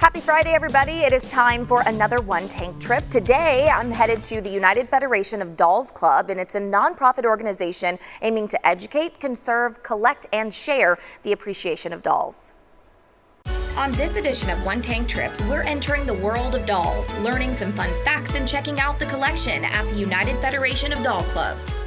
Happy Friday, everybody. It is time for another One Tank trip. Today, I'm headed to the United Federation of Dolls Club, and it's a nonprofit organization aiming to educate, conserve, collect, and share the appreciation of dolls. On this edition of One Tank Trips, we're entering the world of dolls, learning some fun facts and checking out the collection at the United Federation of Doll Clubs.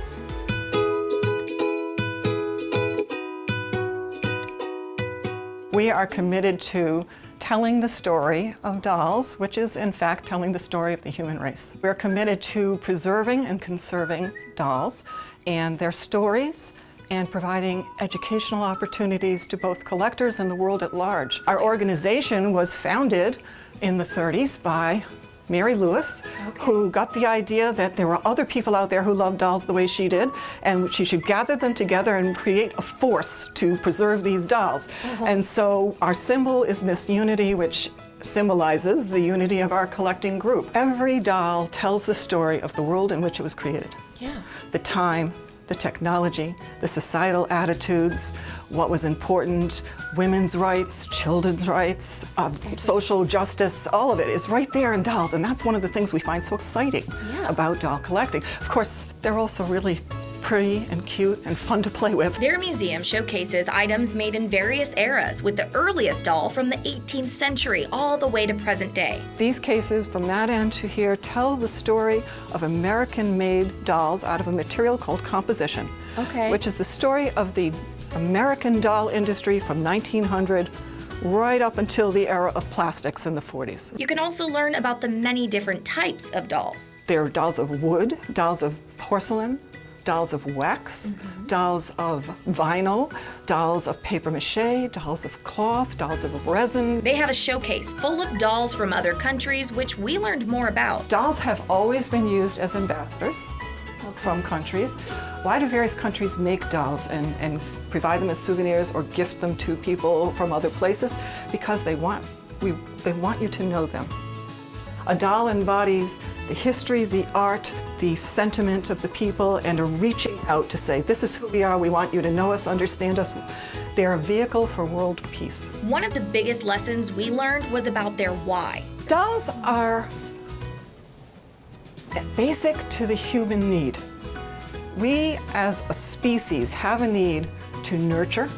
We are committed to telling the story of dolls, which is in fact telling the story of the human race. We're committed to preserving and conserving dolls and their stories and providing educational opportunities to both collectors and the world at large. Our organization was founded in the 30s by Mary Lewis, who got the idea that there were other people out there who loved dolls the way she did, and she should gather them together and create a force to preserve these dolls. And so our symbol is Miss Unity, which symbolizes the unity of our collecting group. Every doll tells the story of the world in which it was created. The time, the technology, the societal attitudes, what was important, women's rights, children's rights, social justice, all of it is right there in dolls, and that's one of the things we find so exciting about doll collecting. Of course, they're also really pretty and cute and fun to play with. Their museum showcases items made in various eras, with the earliest doll from the 18th century all the way to present day. These cases from that end to here tell the story of American-made dolls out of a material called composition, which is the story of the American doll industry from 1900 right up until the era of plastics in the 40s. You can also learn about the many different types of dolls. There are dolls of wood, dolls of porcelain, dolls of wax, dolls of vinyl, dolls of paper mache, dolls of cloth, dolls of resin. They have a showcase full of dolls from other countries, which we learned more about. Dolls have always been used as ambassadors from countries. Why do various countries make dolls and provide them as souvenirs or gift them to people from other places? Because they want you to know them. A doll embodies the history, the art, the sentiment of the people, and a reaching out to say, this is who we are, we want you to know us, understand us. They're a vehicle for world peace. One of the biggest lessons we learned was about their why. Dolls are basic to the human need. We as a species have a need to nurture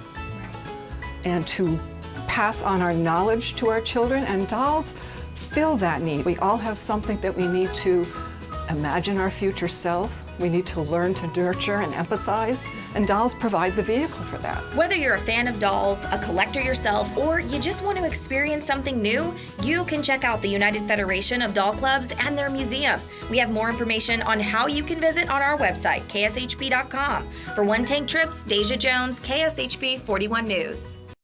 and to pass on our knowledge to our children, and dolls fill that need. We all have something that we need to imagine our future self. We need to learn to nurture and empathize, and dolls provide the vehicle for that. Whether you're a fan of dolls, a collector yourself, or you just want to experience something new, you can check out the United Federation of Doll Clubs and their museum. We have more information on how you can visit on our website, kshp.com. For One Tank Trips, Deja Jones, KSHP 41 News.